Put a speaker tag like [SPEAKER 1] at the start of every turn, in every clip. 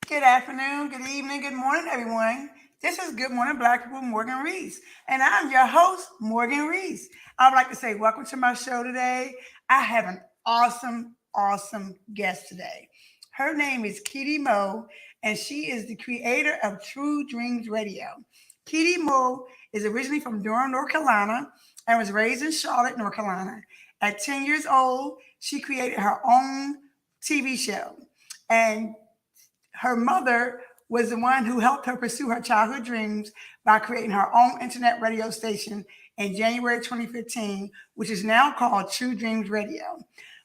[SPEAKER 1] Good afternoon, good evening, good morning, everyone. This is Good Morning Black People, Morgan Rees, and I'm your host, Morgan Rees. I would like to say welcome to my show today. I have an awesome guest today. Her name is KiDeMo, and she is the creator of True Dreams Radio. KiDeMo is originally from Durham, North Carolina, and was raised in Charlotte, North Carolina. At 10 years old, she created her own TV show. And her mother was the one who helped her pursue her childhood dreams by creating her own internet radio station in January 2015, which is now called True Dreams Radio.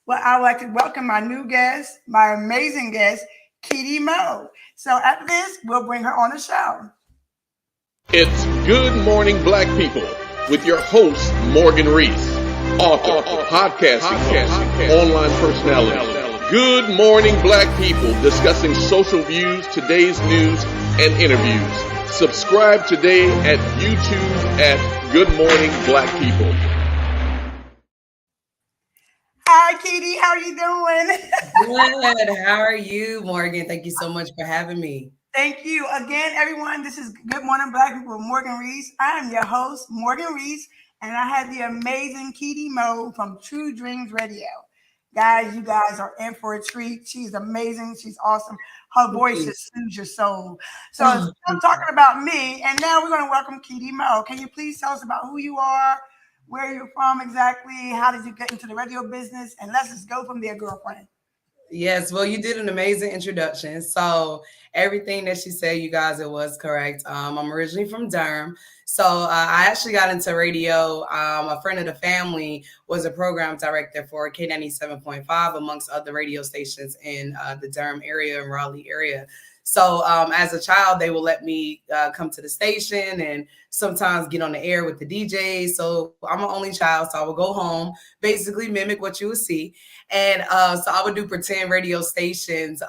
[SPEAKER 1] Well, I would like to welcome my new guest, my amazing guest, KiDeMo. So after this, we'll bring her on the show.
[SPEAKER 2] It's Good Morning Black People with your host, Morgan Rees, author, podcasting, online personality. Good Morning Black People, discussing social views, today's news, and interviews. Subscribe today at YouTube at Good Morning Black People.
[SPEAKER 1] Hi, Kitty. How are you doing?
[SPEAKER 3] Good. How are you, Morgan? Thank you so much for having me.
[SPEAKER 1] Thank you. Again, everyone, this is Good Morning Black People with Morgan Rees. I am your host, Morgan Rees, and I have the amazing KiDeMo from True Dreams Radio. Guys, you guys are in for a treat. She's amazing. She's awesome. Her voice just soothes your soul. So I'm talking about me, and now we're going to welcome KiDeMo. Can you please tell us about who you are, where you're from exactly, how did you get into the radio business, and let's just go from there, girlfriend.
[SPEAKER 3] Yes, well, you did an amazing introduction. So everything that she said, you guys, it was correct. I'm originally from Durham. So I actually got into radio. A friend of the family was a program director for K97.5, amongst other radio stations in the Durham area and Raleigh area. So as a child, they would let me come to the station and sometimes get on the air with the DJs. So I'm an only child, so I would go home, basically mimic what you would see. And so I would do pretend radio stations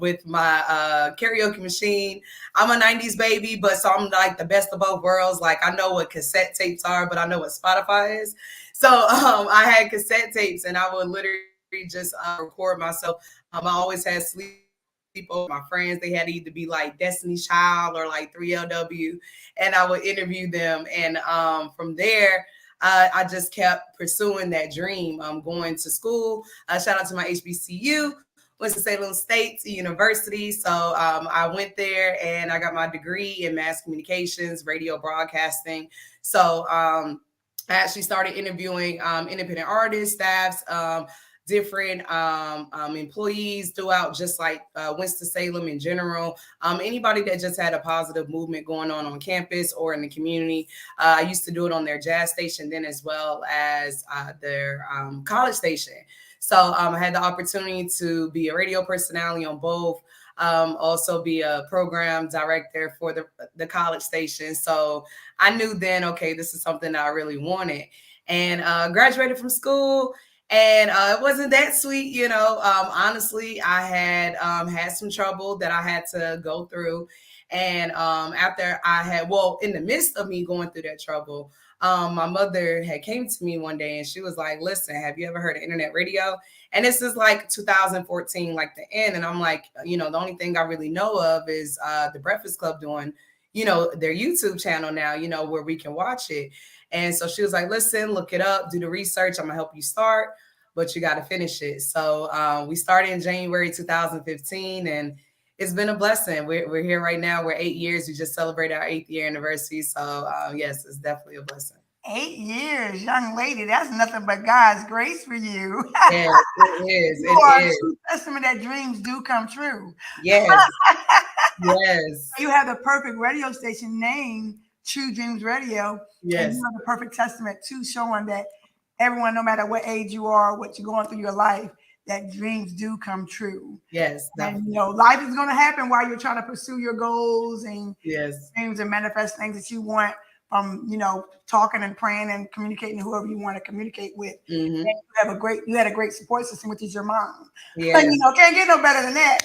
[SPEAKER 3] with my karaoke machine. I'm a 90s baby, but so I'm like the best of both worlds. Like I know what cassette tapes are, but I know what Spotify is. So I had cassette tapes and I would literally just record myself. I always had sleep. People, my friends, they had to either be like Destiny's Child or like 3LW, and I would interview them. And from there, I just kept pursuing that dream. Going to school. Shout out to my HBCU, Winston-Salem State University. So I went there and I got my degree in mass communications, radio broadcasting. So I actually started interviewing independent artists, staffs, different employees throughout just like Winston-Salem in general. Anybody that just had a positive movement going on campus or in the community. I used to do it on their jazz station then as well as their college station. So I had the opportunity to be a radio personality on both. Also be a program director for the college station. So I knew then, okay, this is something that I really wanted. And graduated from school. And it wasn't that sweet, you know. Honestly, I had had some trouble that I had to go through. And after I had, well, in the midst of me going through that trouble, my mother had came to me one day and she was like, listen, have you ever heard of internet radio? And this is like 2014, like the end. And I'm like, you know, the only thing I really know of is the Breakfast Club doing, you know, their YouTube channel now, you know, where we can watch it. And so she was like, listen, look it up, do the research. I'm gonna help you start, but you got to finish it. So we started in January 2015 and it's been a blessing. We're here right now. We're 8 years. We just celebrated our 8th year anniversary. So yes, it's definitely a blessing.
[SPEAKER 1] 8 years, young lady. That's nothing but God's grace for you.
[SPEAKER 3] Yes, it is.
[SPEAKER 1] You are a true testament that dreams do come true.
[SPEAKER 3] Yes. Yes.
[SPEAKER 1] You have the perfect radio station named True Dreams Radio.
[SPEAKER 3] Yes.
[SPEAKER 1] And you have the perfect testament to showing that everyone, no matter what age you are, what you're going through your life, that dreams do come true.
[SPEAKER 3] Yes.
[SPEAKER 1] And you know, life is going to happen while you're trying to pursue your goals and
[SPEAKER 3] yes,
[SPEAKER 1] dreams and manifest things that you want. from talking and praying and communicating to whoever you want to communicate with.
[SPEAKER 3] Mm-hmm.
[SPEAKER 1] And you had a great support system, which is your mom.
[SPEAKER 3] Yes.
[SPEAKER 1] Can't get no better than that.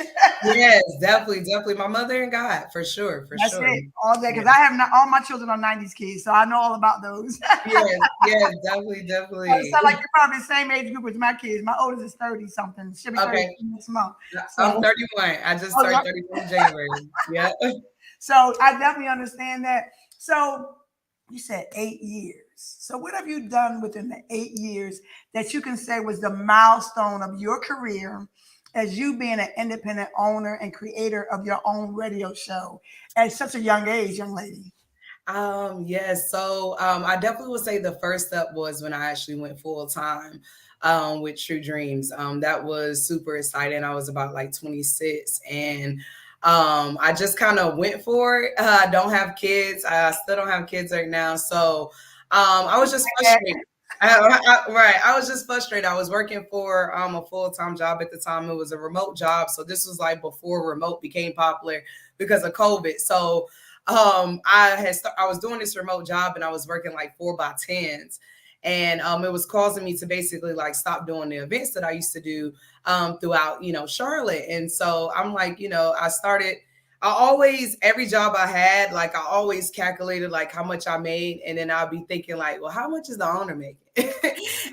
[SPEAKER 3] Yes, definitely. My mother and God, for sure.
[SPEAKER 1] That's it, all day. Because I have not all my children are 90s kids, so I know all about those.
[SPEAKER 3] yes, definitely.
[SPEAKER 1] So like you're probably the same age group as my kids. My oldest is 30 something. She'll be 30 next month. So,
[SPEAKER 3] I'm 31. I just turned 31 in January. Yeah.
[SPEAKER 1] So I definitely understand that. So you said 8 years. So what have you done within the 8 years that you can say was the milestone of your career as you being an independent owner and creator of your own radio show at such a young age, young lady?
[SPEAKER 3] Yes. So I definitely would say the first step was when I actually went full time with True Dreams. That was super exciting. I was about like 26, and I just kind of went for it. I don't have kids. I still don't have kids right now. So I was just frustrated. I was just frustrated. I was working for a full-time job at the time. It was a remote job. So this was like before remote became popular because of COVID. So I was doing this remote job and I was working like 4x10s, and it was causing me to basically like stop doing the events that I used to do throughout Charlotte. And so I'm like, I always, every job I had, like I always calculated like how much I made, and then I'll be thinking like, well, how much is the owner making?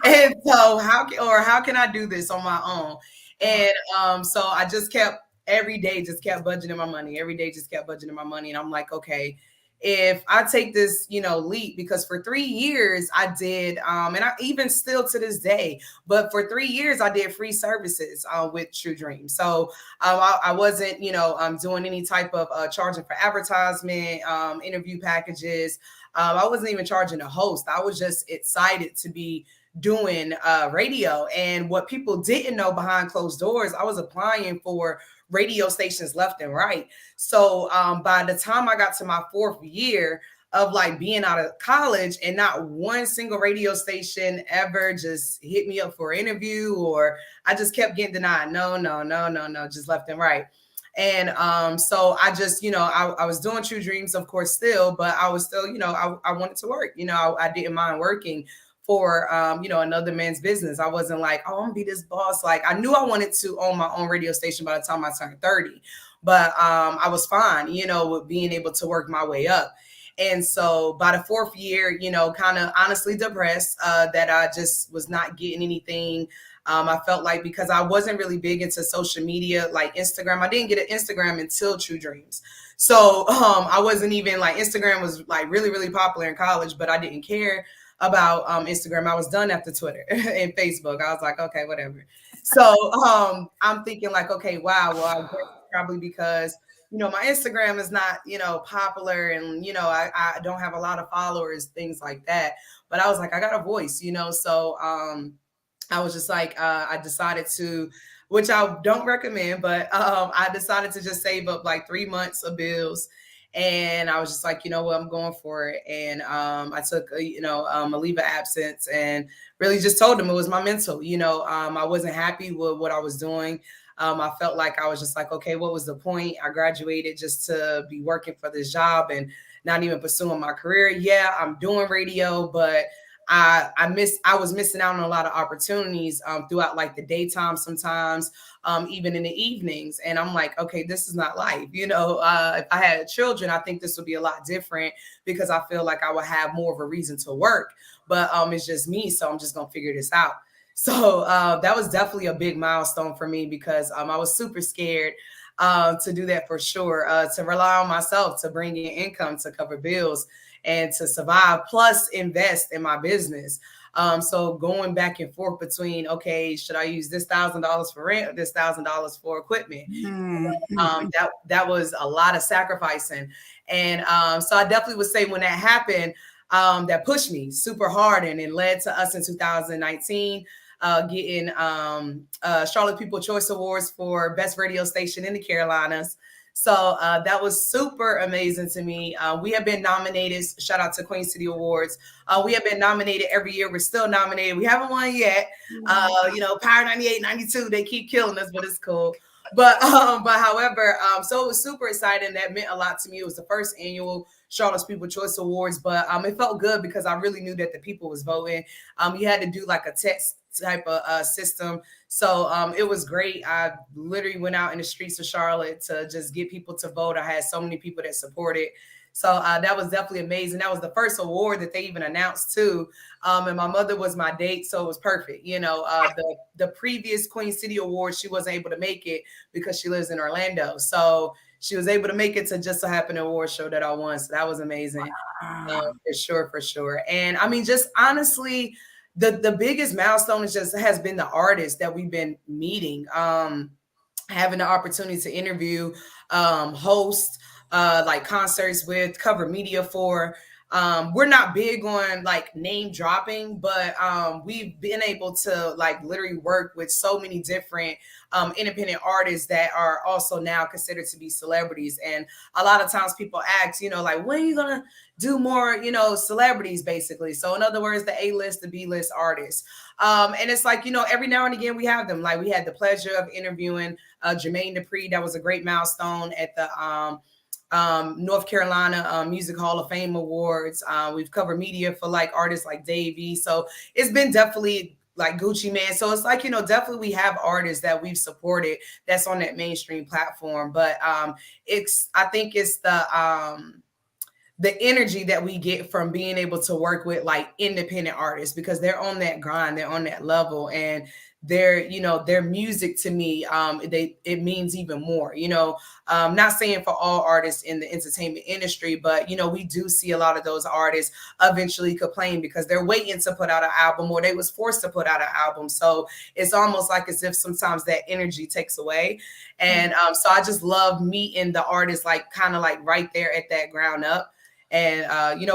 [SPEAKER 3] And so how can I do this on my own? And so I just kept every day just kept budgeting my money. Every day just kept budgeting my money. And I'm like, okay, if I take this, leap, because for 3 years I did, and I even still to this day, but for 3 years I did free services with True Dream. So I wasn't, doing any type of charging for advertisement, interview packages. I wasn't even charging a host. I was just excited to be doing radio. And what people didn't know behind closed doors, I was applying for radio stations left and right. So by the time I got to my 4th year of like being out of college, and not one single radio station ever just hit me up for an interview, or I just kept getting denied. No, just left and right. And so I just, I was doing True Dreams, of course, still, but I was still, I wanted to work. I didn't mind working for another man's business. I wasn't like, oh, I'm gonna be this boss. Like I knew I wanted to own my own radio station by the time I turned 30, but I was fine, with being able to work my way up. And so by the 4th year, kind of honestly depressed that I just was not getting anything. I felt like, because I wasn't really big into social media, like Instagram, I didn't get an Instagram until True Dreams. So I wasn't even like, Instagram was like really, really popular in college, but I didn't care about Instagram. I was done after Twitter and Facebook. I was like, okay, whatever. So I'm thinking like, okay, wow, well, I guess probably because, my Instagram is not, popular, and, I don't have a lot of followers, things like that. But I was like, I got a voice, so I was just like, I decided to, which I don't recommend, but I decided to just save up like 3 months of bills. And I was just like, what, I'm going for it. And I took, a leave of absence, and really just told them it was my mental. I wasn't happy with what I was doing. I felt like I was just like, okay, what was the point? I graduated just to be working for this job and not even pursuing my career. Yeah, I'm doing radio, but I was missing out on a lot of opportunities throughout like the daytime sometimes, even in the evenings. And I'm like, okay, this is not life. If I had children, I think this would be a lot different, because I feel like I would have more of a reason to work. But it's just me. So I'm just going to figure this out. So that was definitely a big milestone for me, because I was super scared to do that, for sure, to rely on myself to bring in income to cover bills and to survive, plus invest in my business. So going back and forth between, okay, should I use this $1,000 for rent or this $1,000 for equipment? That was a lot of sacrificing. And so I definitely would say when that happened, that pushed me super hard, and it led to us in 2019 getting Charlotte People Choice Awards for Best Radio Station in the Carolinas. So that was super amazing to me. We have been nominated. Shout out to Queen City Awards. We have been nominated every year. We're still nominated. We haven't won yet. Power 98, 92, they keep killing us, but it's cool. But however, so it was super exciting. That meant a lot to me. It was the first annual Charlotte's People Choice Awards, but it felt good because I really knew that the people was voting. You had to do like a text type of system. So it was great. I literally went out in the streets of Charlotte to just get people to vote. I had so many people that supported. So that was definitely amazing. That was the first award that they even announced too. And my mother was my date, so it was perfect. You know, the previous Queen City Award, she wasn't able to make it because she lives in Orlando. So she was able to make it to just so happen an award show that I won. So that was amazing. For sure. And I mean, just honestly, the biggest milestone has been the artists that we've been meeting. Having the opportunity to interview, host, like concerts with, cover media for. We're not big on like name dropping, but we've been able to like literally work with so many different independent artists that are also now considered to be celebrities. And a lot of times people ask, you know, like, when are you gonna do more, you know, celebrities basically? So in other words, the A-list, the B-list artists. And it's like, you know, every now and again we have them. Like we had the pleasure of interviewing Jermaine Dupri. That was a great milestone at the North Carolina Music Hall of Fame Awards. We've covered media for like artists like Davey. So it's been definitely like Gucci Man. So it's like, you know, definitely we have artists that we've supported that's on that mainstream platform. But I think it's the energy that we get from being able to work with like independent artists, because they're on that grind, they're on that level, and their music to me, it means even more, not saying for all artists in the entertainment industry, but, we do see a lot of those artists eventually complain because they're waiting to put out an album, or they was forced to put out an album. So it's almost like as if sometimes that energy takes away. And so I just love meeting the artists, like kind of like right there at that ground up. And,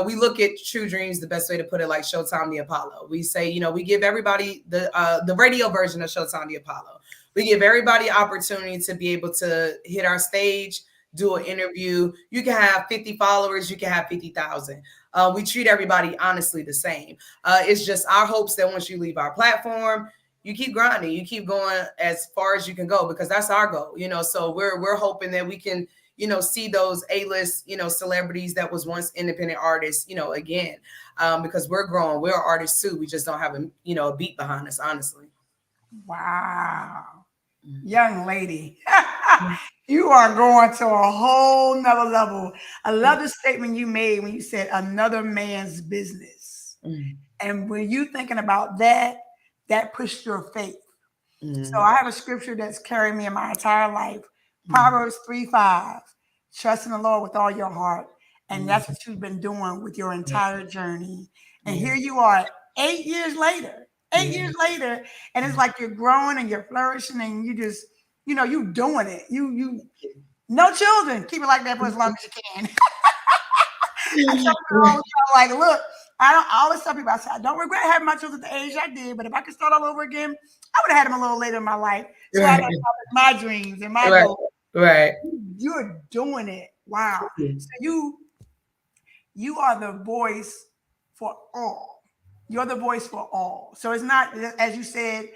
[SPEAKER 3] we look at True Dreams, the best way to put it, like Showtime the Apollo. We say, we give everybody the radio version of Showtime the Apollo. We give everybody opportunity to be able to hit our stage, do an interview. You can have 50 followers. You can have 50,000. We treat everybody honestly the same. It's just our hopes that once you leave our platform, you keep grinding, you keep going as far as you can go, because that's our goal, so we're hoping that we can, see those A-list, celebrities that was once independent artists, again, because we're growing, we're artists too. We just don't have a beat behind us, honestly.
[SPEAKER 1] Wow. Young lady, you are going to a whole nother level. I love the statement you made when you said another man's business. And when you thinking about that pushed your faith. So I have a scripture that's carried me in my entire life. Proverbs 3:5, trust in the Lord with all your heart. And that's what you've been doing with your entire journey. And here you are 8 years later, and it's like you're growing and you're flourishing, and you just, you doing it. You no children. Keep it like that for as long as you can. Like, look, I always tell people, I say, I don't regret having my children at the age I did, but if I could start all over again, I would have had them a little later in my life. So I got my dreams and my goals.
[SPEAKER 3] Right.
[SPEAKER 1] You're doing it. Wow. So you are the voice for all. You're the voice for all. So it's not, as you said,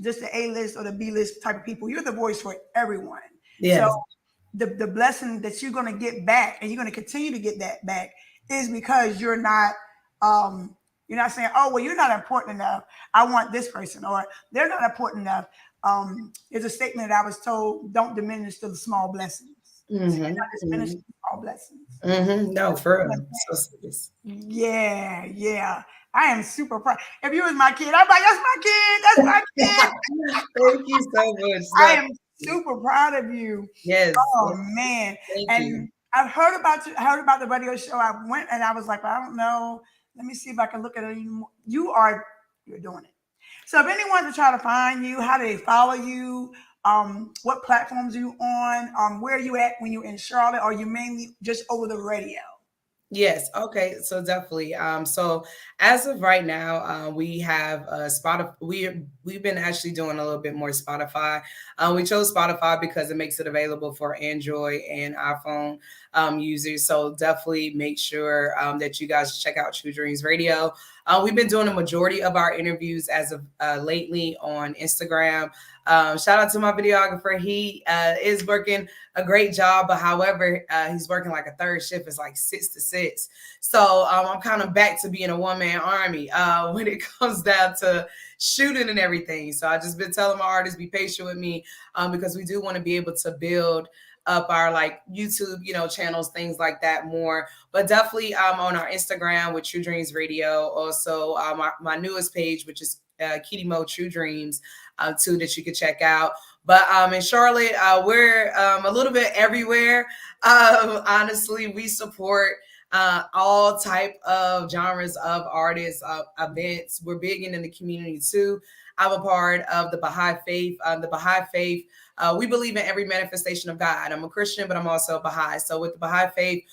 [SPEAKER 1] just the A-list or the B-list type of people. You're the voice for everyone. Yes. So the blessing that you're going to get back, and you're going to continue to get that back, is because you're not saying, oh, well, you're not important enough, I want this person, or they're not important enough. There's a statement that I was told, don't diminish the small blessings. Not diminish the small blessings.
[SPEAKER 3] No, for real. So serious.
[SPEAKER 1] Yeah. I am super proud. If you was my kid, I'm like, that's my kid.
[SPEAKER 3] Thank you so much.
[SPEAKER 1] I am super proud of you.
[SPEAKER 3] Yes.
[SPEAKER 1] Oh, man.
[SPEAKER 3] Thank you.
[SPEAKER 1] I've heard about you. I heard about the radio show. I went and I was like, I don't know. Let me see if I can look at it anymore. You're doing it. So if anyone to try to find you, how do they follow you? What platforms are you on? Where are you at when you're in Charlotte? Or are you mainly just over the radio?
[SPEAKER 3] Yes. Okay. So definitely. So as of right now, we have Spotify. We've been actually doing a little bit more Spotify. We chose Spotify because it makes it available for Android and iPhone users. So definitely make sure that you guys check out True Dreams Radio. We've been doing a majority of our interviews as of lately on Instagram. Shout out to my videographer. He is working a great job, but however, he's working like a third shift. It's like 6 to 6. So I'm kind of back to being a one-man army when it comes down to shooting and everything. So I just been telling my artists, be patient with me because we do want to be able to build up our like YouTube, channels, things like that more. But definitely on our Instagram with True Dreams Radio. Also my newest page, which is KiDeMo True Dreams, too, that you could check out. But in Charlotte, we're a little bit everywhere. Honestly, we support all type of genres of artists, events. We're big in the community too. I'm a part of the Baha'i faith. The Baha'i faith, we believe in every manifestation of God. I'm a Christian, but I'm also a Baha'i. So with the Baha'i faith,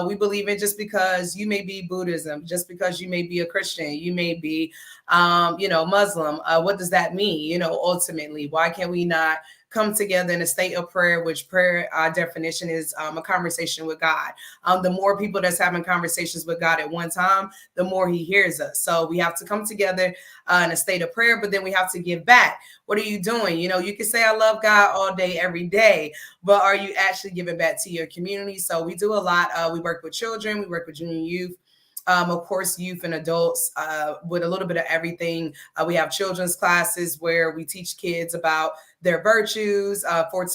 [SPEAKER 3] we believe in just because you may be Buddhism, just because you may be a Christian, you may be, Muslim. What does that mean? Ultimately, why can we not come together in a state of prayer, which prayer, definition is a conversation with God. The more people that's having conversations with God at one time, the more he hears us. So we have to come together in a state of prayer, but then we have to give back. What are you doing? You can say I love God all day, every day, but are you actually giving back to your community? So we do a lot. We work with children, we work with junior youth. Of course, youth and adults with a little bit of everything. We have children's classes where we teach kids about their virtues for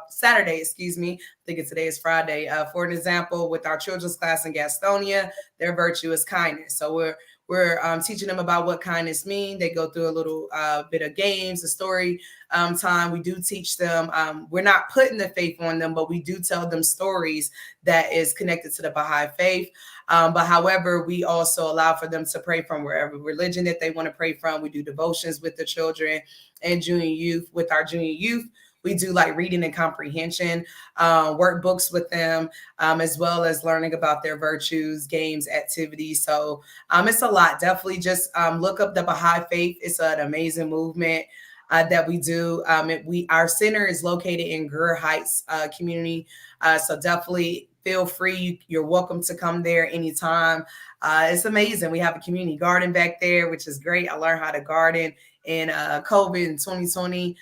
[SPEAKER 3] Saturday, excuse me. I think today is Friday. For an example, with our children's class in Gastonia, their virtue is kindness. So we're teaching them about what kindness means. They go through a little bit of games, a story time. We do teach them. We're not putting the faith on them, but we do tell them stories that is connected to the Baha'i faith. But however, we also allow for them to pray from wherever religion that they want to pray from. We do devotions with the children and junior youth. With our junior youth, we do like reading and comprehension, workbooks with them, as well as learning about their virtues, games, activities. So it's a lot. Definitely just look up the Baha'i faith. It's an amazing movement that we do. Our center is located in Greer Heights community. So definitely feel free. You're welcome to come there anytime. It's amazing. We have a community garden back there, which is great. I learned how to garden in COVID in 2020.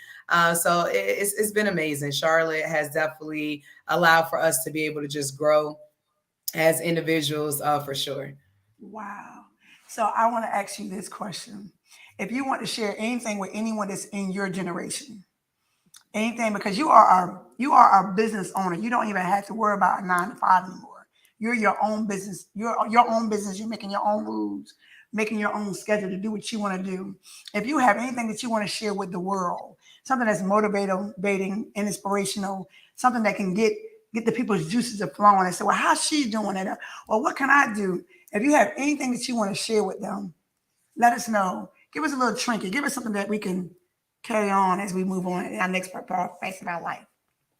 [SPEAKER 3] So it's been amazing. Charlotte has definitely allowed for us to be able to just grow as individuals for sure.
[SPEAKER 1] Wow. So I want to ask you this question. If you want to share anything with anyone that's in your generation, anything, because you are our business owner. You don't even have to worry about a 9 to 5 anymore. You're your own business. You're your own business. You're making your own rules, making your own schedule to do what you want to do. If you have anything that you want to share with the world, something that's motivating and inspirational, something that can get the people's juices are flowing and say, well, how's she doing it? Or what can I do? If you have anything that you want to share with them, let us know. Give us a little trinket. Give us something that we can carry on as we move on in our next phase of our life.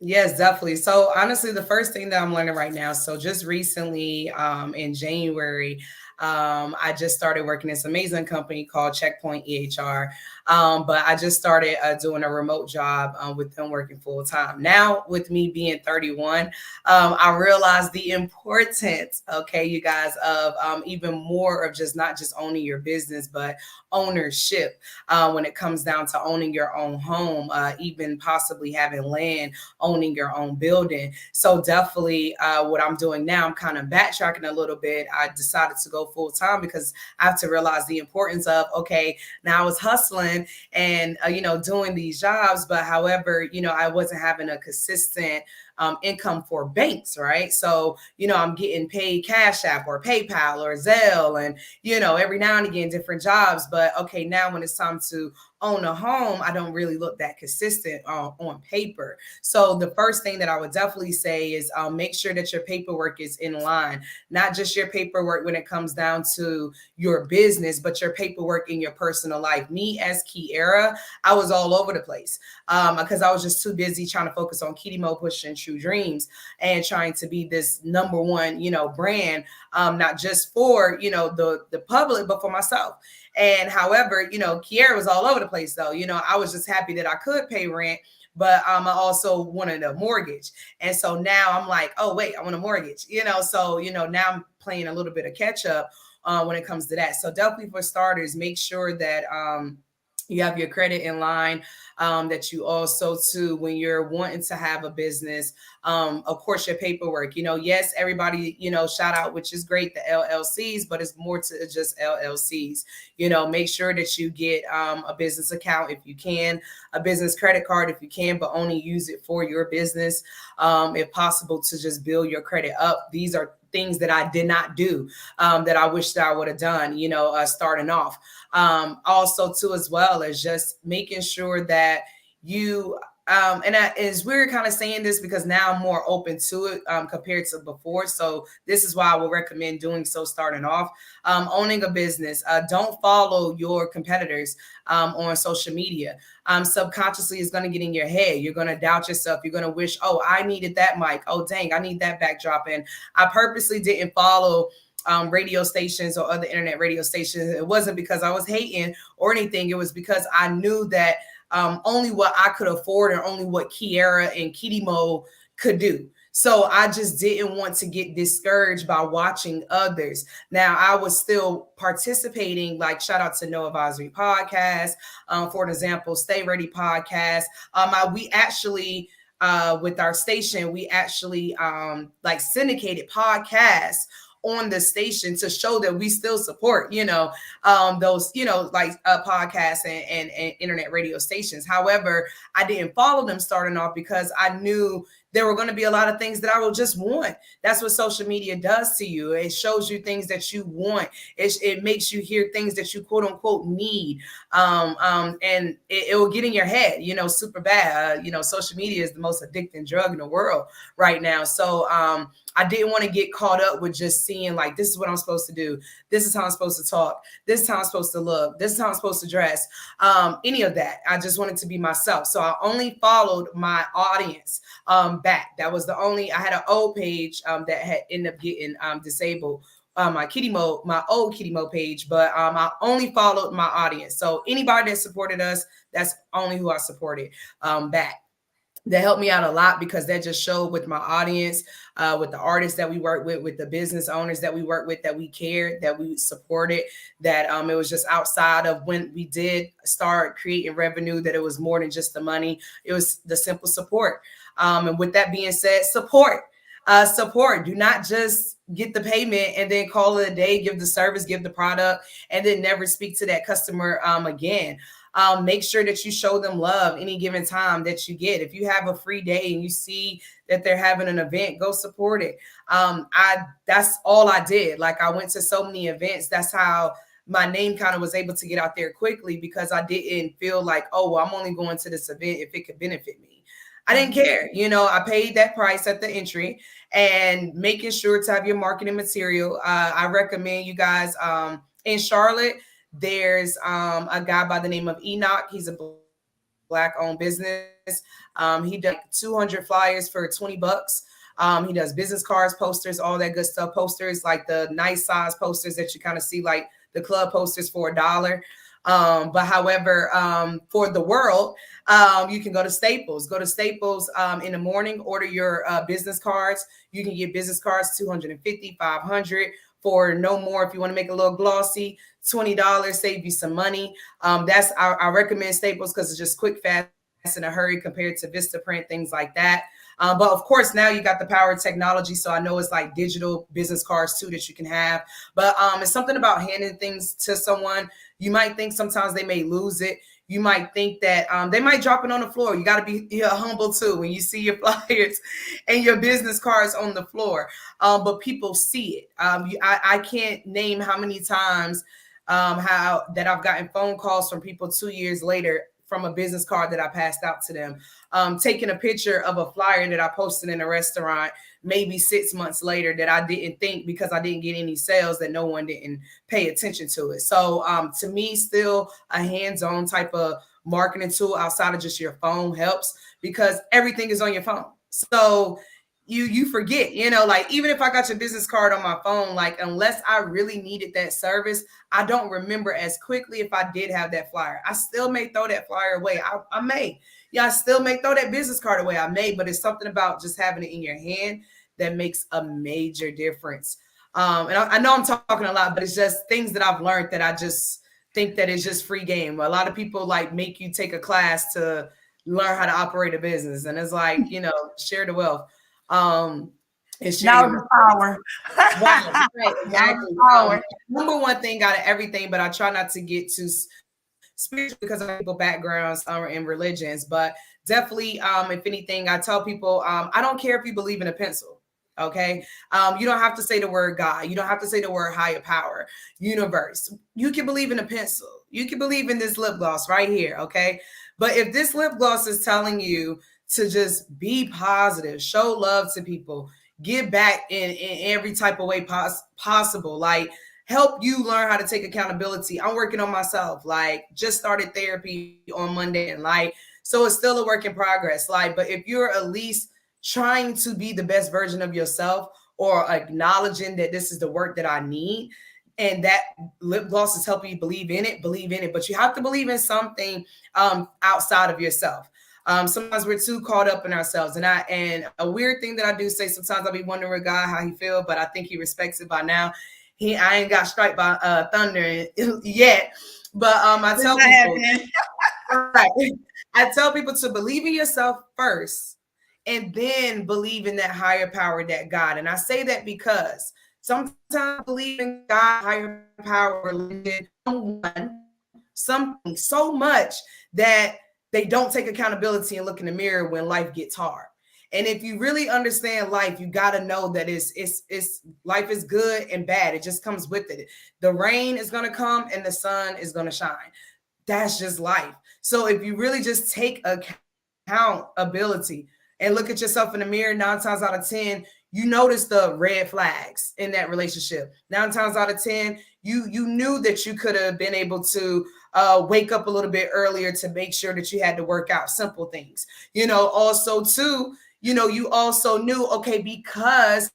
[SPEAKER 3] Yes, definitely. So honestly, the first thing that I'm learning right now, so just recently in January, I just started working in this amazing company called Checkpoint EHR. But I just started doing a remote job with them working full time. Now, with me being 31, I realized the importance, okay, you guys, of even more of just not just owning your business, but ownership when it comes down to owning your own home, even possibly having land, owning your own building. So definitely what I'm doing now, I'm kind of backtracking a little bit. I decided to go full time because I have to realize the importance of, okay, now I was hustling and, doing these jobs, but however, I wasn't having a consistent income for banks, right? So, I'm getting paid Cash App or PayPal or Zelle and, every now and again, different jobs. But okay, now when it's time to own a home, I don't really look that consistent on paper. So the first thing that I would definitely say is make sure that your paperwork is in line, not just your paperwork when it comes down to your business, but your paperwork in your personal life. Me as Kiera, I was all over the place because I was just too busy trying to focus on KiDeMo, pushing True Dreams and trying to be this number one, brand, not just for, the public, but for myself. And however, Kiera was all over the place though. I was just happy that I could pay rent, but I also wanted a mortgage. And so now I'm like, oh, wait, I want a mortgage, so, now I'm playing a little bit of catch up when it comes to that. So definitely for starters, make sure that, You have your credit in line, that you also too, when you're wanting to have a business, of course your paperwork, yes, everybody, shout out, which is great, the LLCs, but it's more to just LLCs. Make sure that you get a business account if you can, a business credit card if you can, but only use it for your business. If possible, to just build your credit up. These are things that I did not do, that I wish that I would have done, starting off. Also too, as well as just making sure that you, is weird kind of saying this because now I'm more open to it, compared to before. So this is why I would recommend doing so starting off. Owning a business, don't follow your competitors on social media. Subconsciously is going to get in your head. You're going to doubt yourself. You're going to wish, oh, I needed that mic. Oh, dang, I need that backdrop. And I purposely didn't follow radio stations or other internet radio stations. It wasn't because I was hating or anything. It was because I knew that only what I could afford and only what Kiera and KiDeMo could do. So I just didn't want to get discouraged by watching others. Now I was still participating, like shout out to No Advisory Podcast, for an example, Stay Ready Podcast. We actually, with our station, we actually like syndicated podcasts on the station to show that we still support, those, like podcasts and internet radio stations. However, I didn't follow them starting off because I knew there were going to be a lot of things that I would just want. That's what social media does to you. It shows you things that you want. It makes you hear things that you quote unquote need. And it will get in your head, super bad. Social media is the most addicting drug in the world right now. So, I didn't want to get caught up with just seeing like, this is what I'm supposed to do. This is how I'm supposed to talk. This is how I'm supposed to look. This is how I'm supposed to dress. Any of that. I just wanted to be myself. So I only followed my audience back. That was the only, I had an old page that had ended up getting disabled. My old KiDeMo page, but I only followed my audience. So anybody that supported us, that's only who I supported back. That helped me out a lot because that just showed with my audience, with the artists that we work with the business owners that we work with, that we cared, that we supported, that it was just outside of when we did start creating revenue, that it was more than just the money. It was the simple support. And with that being said, support. Do not just get the payment and then call it a day, give the service, give the product, and then never speak to that customer again. Make sure that you show them love any given time that you get. If you have a free day and you see that they're having an event, go support it. That's all I did. Like I went to so many events. That's how my name kind of was able to get out there quickly, because I didn't feel like, oh, well, I'm only going to this event if it could benefit me. I didn't care. I paid that price at the entry, and making sure to have your marketing material. I recommend you guys in Charlotte. There's a guy by the name of Enoch. He's a Black-owned business. He does 200 flyers for $20. He does business cards, posters, all that good stuff. Posters, like the nice size posters that you kind of see, like the club posters for $1. But however, for the world, you can go to Staples. Go to Staples in the morning, order your business cards. You can get business cards, $250, $500 for no more. If you want to make a little glossy, $20, save you some money. I recommend Staples because it's just quick, fast, in a hurry compared to Vistaprint, things like that. But of course, now you got the power of technology. So I know it's like digital business cards too that you can have. But it's something about handing things to someone. You might think sometimes they may lose it. You might think that they might drop it on the floor. You got to be humble too when you see your flyers and your business cards on the floor. But people see it. I can't name how many times how that I've gotten phone calls from people 2 years later from a business card that I passed out to them, taking a picture of a flyer that I posted in a restaurant maybe 6 months later that I didn't think, because I didn't get any sales, that no one didn't pay attention to it. So to me, still a hands-on type of marketing tool outside of just your phone helps, because everything is on your phone. So you forget, like even if I got your business card on my phone, like unless I really needed that service, I don't remember as quickly if I did have that flyer. I still may throw that flyer away. I still may throw that business card away. But it's something about just having it in your hand that makes a major difference. And I know I'm talking a lot, but it's just things that I've learned that I just think that it's just free game. A lot of people like make you take a class to learn how to operate a business, and it's like, you know, share the wealth. And share
[SPEAKER 1] Now
[SPEAKER 3] your
[SPEAKER 1] the power.
[SPEAKER 3] right, right,
[SPEAKER 1] Now
[SPEAKER 3] exactly.
[SPEAKER 1] the power.
[SPEAKER 3] Number one thing out of everything, but I try not to get too spiritual because of people backgrounds in religions, but definitely, if anything, I tell people, I don't care if you believe in a pencil. Okay. You don't have to say the word God. You don't have to say the word higher power, universe. You can believe in a pencil. You can believe in this lip gloss right here. Okay. But if this lip gloss is telling you to just be positive, show love to people, give back in every type of way possible, like help you learn how to take accountability. I'm working on myself, like just started therapy on Monday, and like, so it's still a work in progress. Like, but if you're at least trying to be the best version of yourself, or acknowledging that this is the work that I need, and that lip gloss is helping you believe in it, believe in it. But you have to believe in something outside of yourself. Sometimes we're too caught up in ourselves. And a weird thing that I do say, sometimes I'll be wondering with God how he feel, but I think he respects it by now. I ain't got struck by thunder yet. But I tell people, right, I tell people to believe in yourself first, and then believe in that higher power, that God. And I say that because sometimes believe in God, higher power, religion, something so much that they don't take accountability and look in the mirror when life gets hard. And if you really understand life, you got to know that it's life is good and bad. It just comes with it. The rain is going to come and the sun is going to shine. That's just life. So if you really just take accountability and look at yourself in the mirror, 9 times out of 10, you notice the red flags in that relationship. 9 times out of 10, you knew that you could have been able to wake up a little bit earlier to make sure that you had to work out simple things. You know, also too, you know, you also knew, okay, because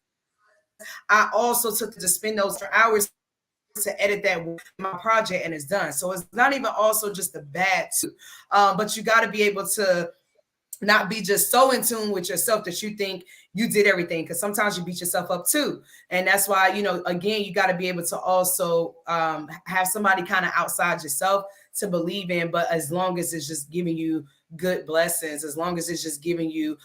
[SPEAKER 3] I also took to spend those hours to edit that my project, and it's done. So it's not even also just the bad too, but you got to be able to not be just so in tune with yourself that you think you did everything, because sometimes you beat yourself up too. And that's why, you know, again, you got to be able to also have somebody kind of outside yourself to believe in, but as long as it's just giving you good blessings, as long as it's just giving you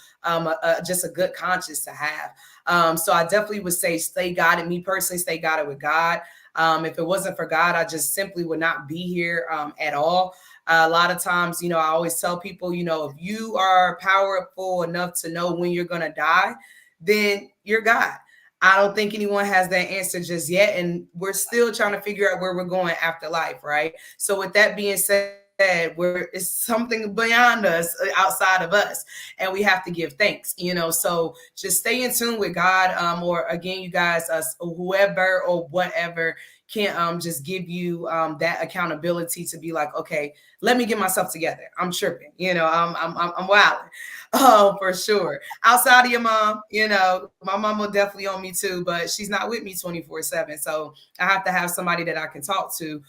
[SPEAKER 3] just a good conscience to have. So I definitely would say stay guided. Me personally, stay guided with God. If it wasn't for God, I just simply would not be here at all. A lot of times, you know, I always tell people, you know, if you are powerful enough to know when you're going to die, then you're God. I don't think anyone has that answer just yet. And we're still trying to figure out where we're going after life, right? So with that being said, where it's something beyond us, outside of us, and we have to give thanks, you know. So just stay in tune with God, or again, you guys, us, whoever or whatever can just give you that accountability to be like, okay, let me get myself together. I'm tripping, you know, I'm wilding. Oh, for sure. Outside of your mom, you know, my mom will definitely on me too, but she's not with me 24/7. So I have to have somebody that I can talk to,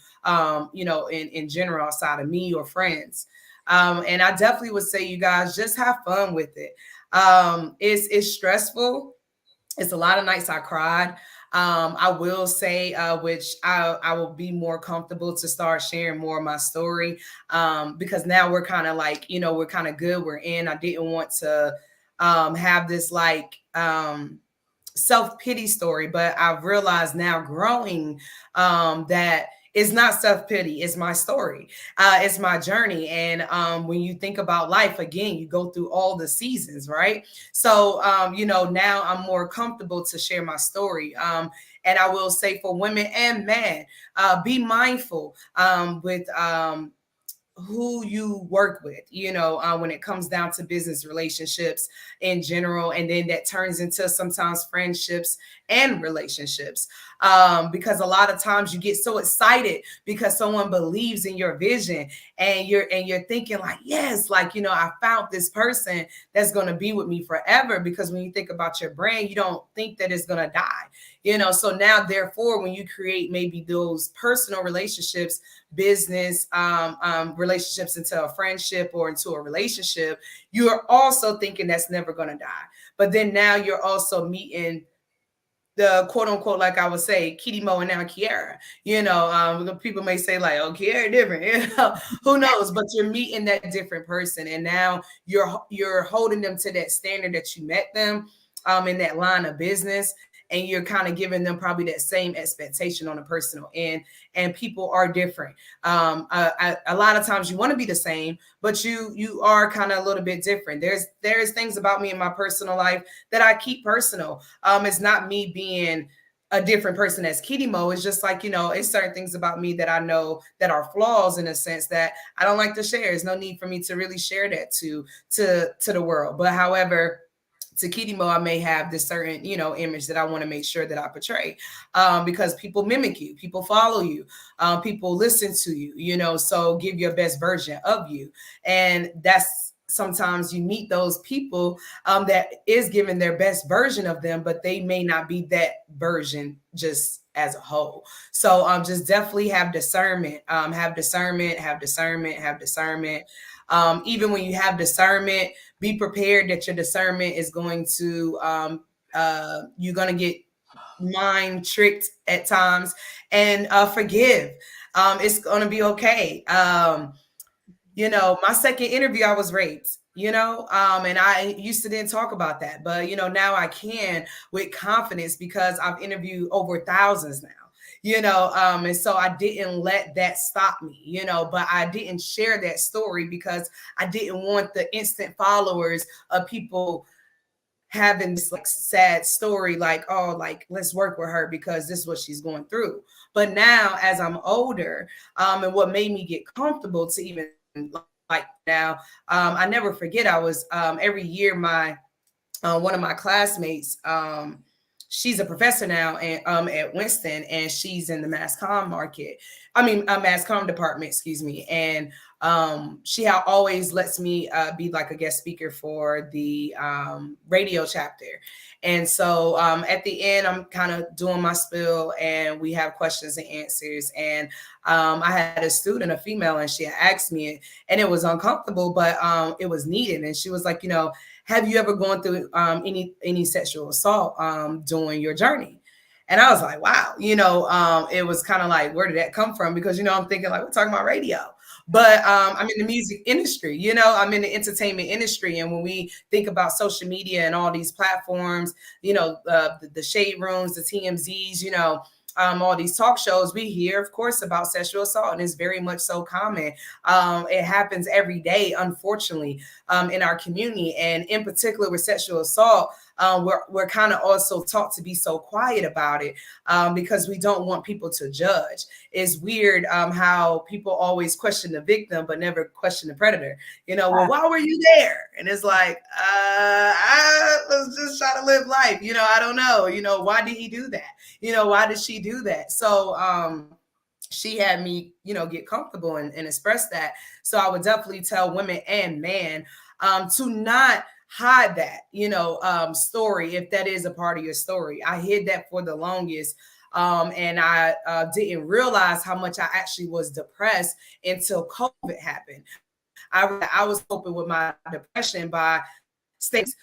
[SPEAKER 3] you know, in general, outside of me or friends. And I definitely would say, you guys, just have fun with it. It's stressful. It's a lot of nights I cried. I will say, which I will be more comfortable to start sharing more of my story, because now we're kind of like, you know, we're kind of good. We're in. I didn't want to have this like self-pity story, but I've realized now growing that it's not self-pity, it's my story, it's my journey. And when you think about life, again, you go through all the seasons, right? So you know, now I'm more comfortable to share my story. And I will say, for women and men, be mindful with who you work with, you know, when it comes down to business relationships in general. And then that turns into sometimes friendships and relationships, because a lot of times you get so excited because someone believes in your vision, and you're thinking like, yes, like, you know, I found this person that's going to be with me forever. Because when you think about your brand, you don't think that it's going to die, you know. So now, therefore, when you create maybe those personal relationships, business relationships, into a friendship or into a relationship, you're also thinking that's never going to die. But then now you're also meeting the quote unquote, like I would say, KiDeMo and now Kiara. People may say like, oh, Kiara different. Who knows? But you're meeting that different person, and now you're holding them to that standard that you met them in that line of business, and you're kind of giving them probably that same expectation on a personal end. And people are different. A lot of times you want to be the same, but you are kind of a little bit different. There's things about me in my personal life that I keep personal. It's not me being a different person as KiDeMo. It's just like, it's certain things about me that I know that are flaws, in a sense that I don't like to share. There's no need for me to really share that to the world. But however, to KiDeMo, I may have this certain, image that I want to make sure that I portray, because people mimic you, people follow you, people listen to you, so give your best version of you. And that's sometimes you meet those people that is giving their best version of them, but they may not be that version just as a whole. So just definitely have discernment, have discernment. Even when you have discernment, be prepared that your discernment is going to, you're going to get mind tricked at times, and forgive. It's going to be okay. My second interview, I was raped, and I used to didn't talk about that, but, now I can with confidence because I've interviewed over thousands now. And so I didn't let that stop me, but I didn't share that story because I didn't want the instant followers of people having this like sad story, like, oh, like, let's work with her because this is what she's going through. But now as I'm older, and what made me get comfortable to even like now, I never forget, I was every year, my one of my classmates, she's a professor now at Winston, and she's in the mass comm mass comm department, excuse me. And she always lets me be like a guest speaker for the radio chapter. And so at the end, I'm kind of doing my spiel, and we have questions and answers. And I had a student, a female, and she had asked me, and it was uncomfortable, but it was needed. And she was like, have you ever gone through any sexual assault during your journey? And I was like, wow, it was kind of like, where did that come from? Because, I'm thinking like, we're talking about radio. But I'm in the music industry, I'm in the entertainment industry. And when we think about social media and all these platforms, the shade rooms, the TMZs, all these talk shows, we hear, of course, about sexual assault, and it's very much so common. It happens every day, unfortunately, in our community. And in particular with sexual assault, we're kind of also taught to be so quiet about it because we don't want people to judge. It's weird how people always question the victim, but never question the predator. Well, why were you there? And it's like, I was just trying to live life. I don't know. Why did he do that? Why did she do that? So she had me, get comfortable and express that. So I would definitely tell women and men to not hide that, story, if that is a part of your story. I hid that for the longest. And I didn't realize how much I actually was depressed until COVID happened. I was coping with my depression by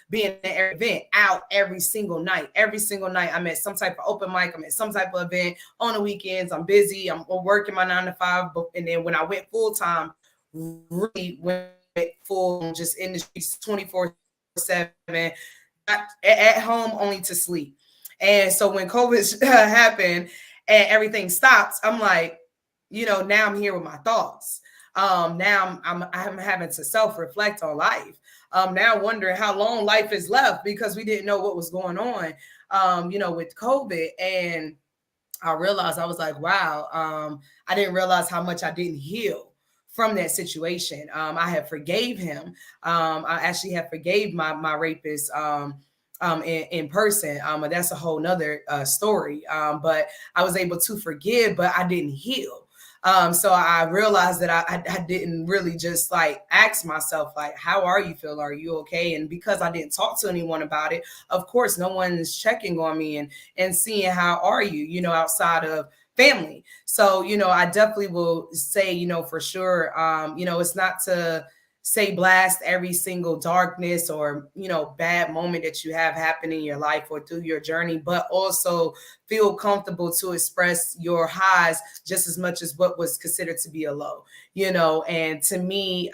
[SPEAKER 3] being at every event, out every single night. I'm at some type of open mic. I'm at some type of event on the weekends. I'm busy. I'm working my 9 to 5. And then when I went full time, really went full, just in the streets 24/7, at home only to sleep. And so when COVID happened and everything stopped, I'm like, now I'm here with my thoughts. Now I'm having to self-reflect on life. Now wondering how long life is left, because we didn't know what was going on, with COVID. And I realized, I was like, wow, I didn't realize how much I didn't heal from that situation. I had forgave him. I actually have forgave my rapist in person. That's a whole nother story. But I was able to forgive, but I didn't heal. So I realized that I didn't really just like ask myself, like, how are you feel? Are you okay? And because I didn't talk to anyone about it, of course, no one is checking on me and seeing how are you, outside of family. So, I definitely will say, for sure, it's not to say blast every single darkness or, bad moment that you have happen in your life or through your journey, but also feel comfortable to express your highs just as much as what was considered to be a low, and to me,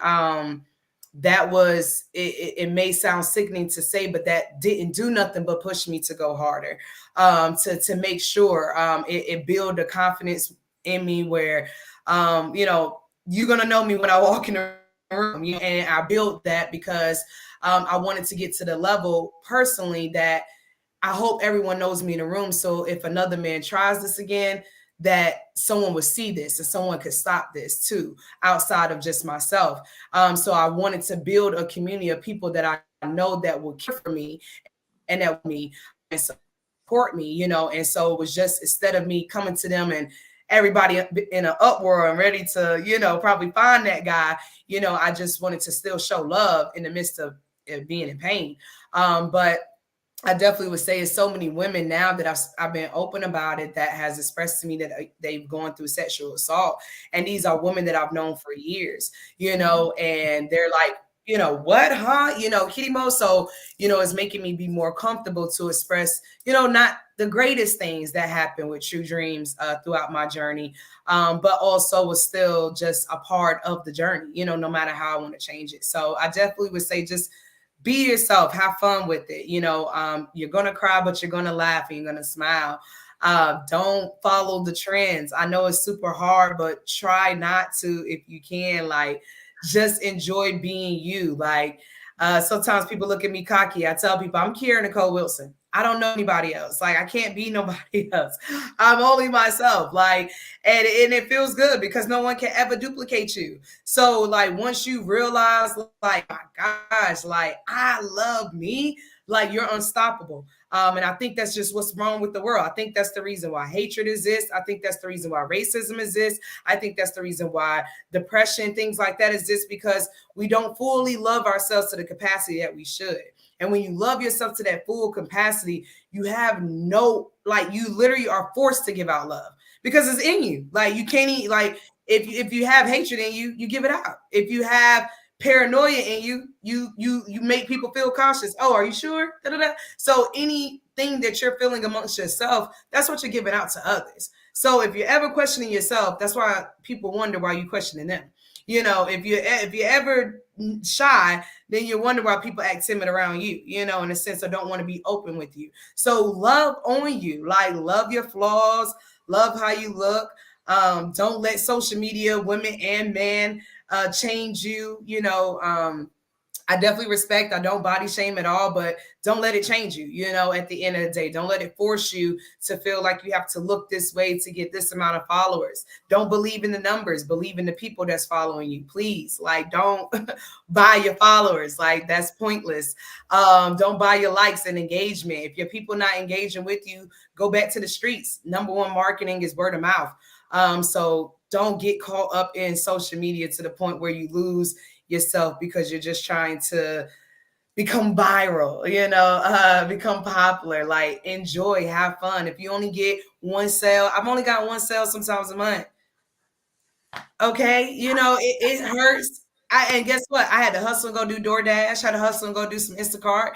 [SPEAKER 3] that was it may sound sickening to say, but that didn't do nothing but push me to go harder, to make sure it build the confidence in me where you're gonna know me when I walk in the room, and I built that because I wanted to get to the level personally that I hope everyone knows me in the room. So if another man tries this again, that someone would see this and someone could stop this too, outside of just myself. So I wanted to build a community of people that I know that will care for me and that me and support me, And so it was just, instead of me coming to them and everybody in an uproar and ready to, probably find that guy, I just wanted to still show love in the midst of it being in pain. But I definitely would say it's so many women now that I've been open about it that has expressed to me that they've gone through sexual assault. And these are women that I've known for years, and they're like, what, huh? KiDeMo. So, it's making me be more comfortable to express, not the greatest things that happen with True Dreams throughout my journey, but also was still just a part of the journey, no matter how I want to change it. So I definitely would say just be yourself, have fun with it. You're going to cry, but you're going to laugh and you're going to smile. Don't follow the trends. I know it's super hard, but try not to, if you can, like, just enjoy being you. Like, sometimes people look at me cocky. I tell people I'm Kiera Nicole Wilson. I don't know anybody else. Like, I can't be nobody else. I'm only myself. Like, and it feels good because no one can ever duplicate you. So, like, once you realize, like, my gosh, like, I love me, like, you're unstoppable. And I think that's just what's wrong with the world. I think that's the reason why hatred exists. I think that's the reason why racism exists. I think that's the reason why depression, things like that exist, because we don't fully love ourselves to the capacity that we should. And when you love yourself to that full capacity, you have no, like, you literally are forced to give out love because it's in you. Like, you can't, like, if you have hatred in you, you give it out. If you have paranoia in you, you make people feel cautious. Oh, are you sure? Da-da-da. So anything that you're feeling amongst yourself, that's what you're giving out to others. So if you're ever questioning yourself, that's why people wonder why you're questioning them. If you're ever shy, then you wonder why people act timid around you, in a sense, or don't want to be open with you. So love on you, like, love your flaws, love how you look. Don't let social media, women and men, change you. I definitely respect, I don't body shame at all, but don't let it change you, at the end of the day. Don't let it force you to feel like you have to look this way to get this amount of followers. Don't believe in the numbers, believe in the people that's following you, please. Like, don't buy your followers. Like, that's pointless. Don't buy your likes and engagement. If your people not engaging with you, go back to the streets. Number one marketing is word of mouth. So don't get caught up in social media to the point where you lose yourself because you're just trying to become viral, become popular. Like, enjoy, have fun. If you only get one sale, I've only got one sale sometimes a month. Okay, it hurts. And guess what? I had to hustle and go do DoorDash, had to hustle and go do some Instacart.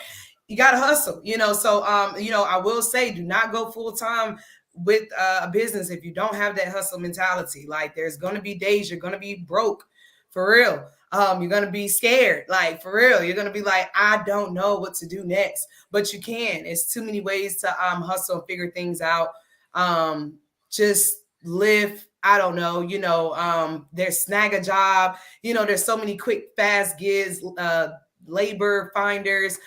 [SPEAKER 3] You got to hustle, so, I will say, do not go full time with a business if you don't have that hustle mentality. Like, there's going to be days you're going to be broke, for real. You're going to be scared, like, for real. You're going to be like, I don't know what to do next, but you can. It's too many ways to hustle and figure things out. Just live. I don't know, there's snag a job, there's so many quick, fast gigs, labor finders,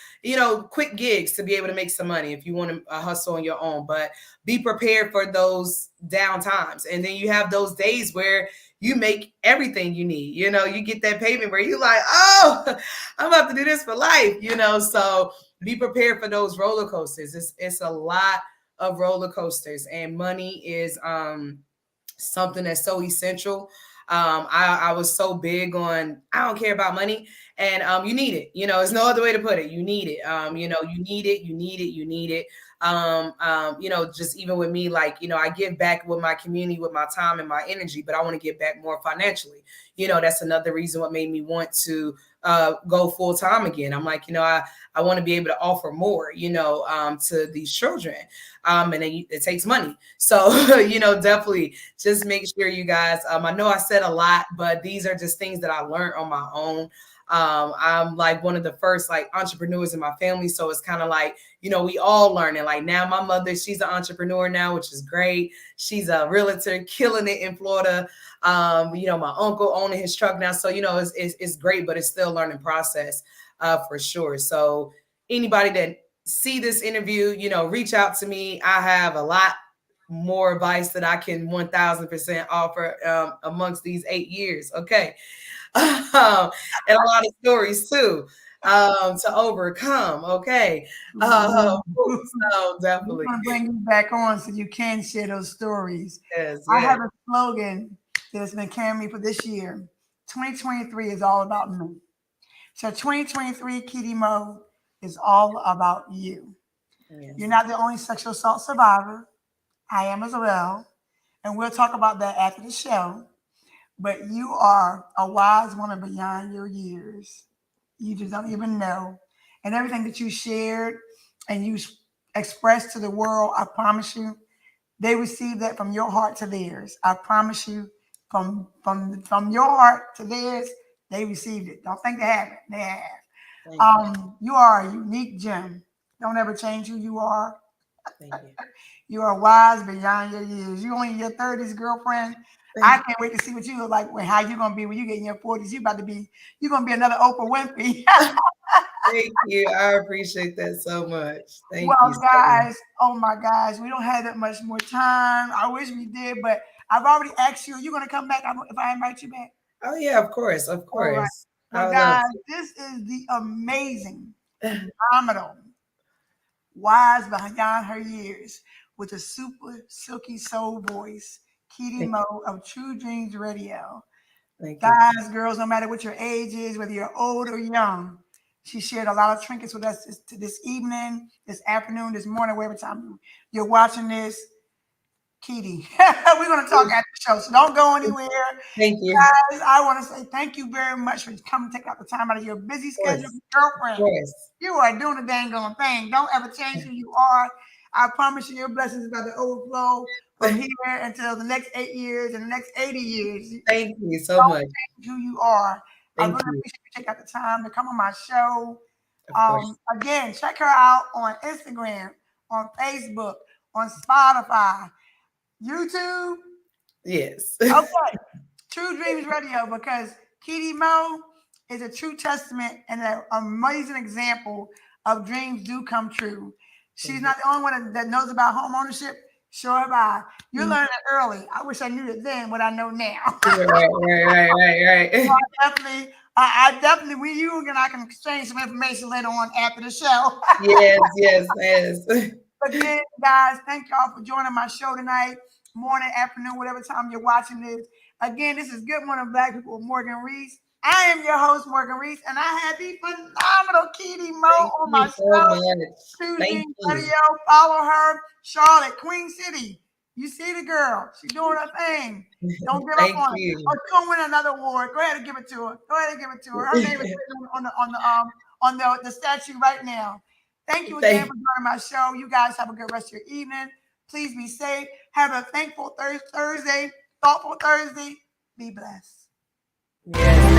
[SPEAKER 3] quick gigs to be able to make some money if you want to hustle on your own. But be prepared for those down times. And then you have those days where you make everything you need. You get that payment where you're like, oh, I'm about to do this for life, So be prepared for those roller coasters. It's a lot of roller coasters, and money is something that's so essential. I was so big on, I don't care about money, and you need it. There's no other way to put it. You need it. You need it. Just even with me, like, I give back with my community, with my time and my energy, but I want to give back more financially. That's another reason what made me want to go full time again. I'm like, I want to be able to offer more, to these children. And it takes money. So, definitely just make sure you guys, I know I said a lot, but these are just things that I learned on my own. I'm like one of the first like entrepreneurs in my family. So it's kind of like, we all learning. Like now my mother, she's an entrepreneur now, which is great. She's a realtor, killing it in Florida. My uncle owning his truck now. So, it's great, but it's still a learning process for sure. So anybody that see this interview, reach out to me. I have a lot more advice that I can 1000% offer amongst these 8 years. Okay. And a lot of stories too to overcome. Okay. So definitely.
[SPEAKER 1] We're going to bring you back on so you can share those stories.
[SPEAKER 3] Yes,
[SPEAKER 1] I
[SPEAKER 3] yes.
[SPEAKER 1] have a slogan that's been carrying me for this year. 2023 is all about me. So 2023 KiDeMo is all about you.
[SPEAKER 3] Yes.
[SPEAKER 1] You're not the only sexual assault survivor. I am as well. And we'll talk about that after the show. But you are a wise woman beyond your years. You just don't even know. And everything that you shared and you expressed to the world, I promise you, they received that from your heart to theirs. I promise you, from your heart to theirs, they received it. Don't think they haven't. They have. You are a unique gem. Don't ever change who you are.
[SPEAKER 3] Thank you.
[SPEAKER 1] You are wise beyond your years. You only in your 30s, girlfriend. I can't wait to see what you look like how you're gonna be when you get in your 40s. You're gonna be another Oprah Winfrey.
[SPEAKER 3] Thank you. I appreciate that so much. Thank you.
[SPEAKER 1] Well, guys, oh my gosh, we don't have that much more time. I wish we did, but I've already asked you. Are you gonna come back if I invite you back?
[SPEAKER 3] Oh yeah, of course, of course.
[SPEAKER 1] All right. Well, guys, this is the amazing, phenomenal, wise beyond her years with a super silky soul voice, KiDeMo of True Dreams Radio. Guys, girls, no matter what your age is, whether you're old or young, she shared a lot of trinkets with us this evening, this afternoon, this morning, whatever time you're watching this. Kitty, we're going to talk after the show, so don't go anywhere.
[SPEAKER 3] Thank you.
[SPEAKER 1] Guys, I want to say thank you very much for coming to take out the time out of your busy schedule. Girlfriend, you are doing the dang on thing. Don't ever change who you are. I promise you, your blessings are about to overflow from here until the next 8 years and the next 80 years.
[SPEAKER 3] Thank you so much.
[SPEAKER 1] Change who you are. I really appreciate you taking out the time to come on my show. Again, check her out on Instagram, on Facebook, on Spotify, YouTube.
[SPEAKER 3] Yes.
[SPEAKER 1] Okay. True Dreams Radio, because KiDeMo is a true testament and an amazing example of dreams do come true. She's not the only one that knows about home ownership. Sure have I. You're learning it early. I wish I knew it then what I know now.
[SPEAKER 3] Right.
[SPEAKER 1] I definitely, you and I can exchange some information later on after the show.
[SPEAKER 3] Yes.
[SPEAKER 1] Again, guys, thank y'all for joining my show tonight, morning, afternoon, whatever time you're watching this. Again, this is Good Morning Black People with Morgan Rees. I am your host, Morgan Rees, and I have the phenomenal KiDeMo on my show. True Dreams Radio. Follow her, Charlotte, Queen City. You see the girl. She's doing her thing. Don't give up on it. Oh, she's gonna win another award. Go ahead and give it to her. Her name is on the statue right now. Thank you again for joining my show. You guys have a good rest of your evening. Please be safe. Have a thankful Thursday, thoughtful Thursday. Be blessed.
[SPEAKER 3] Yes.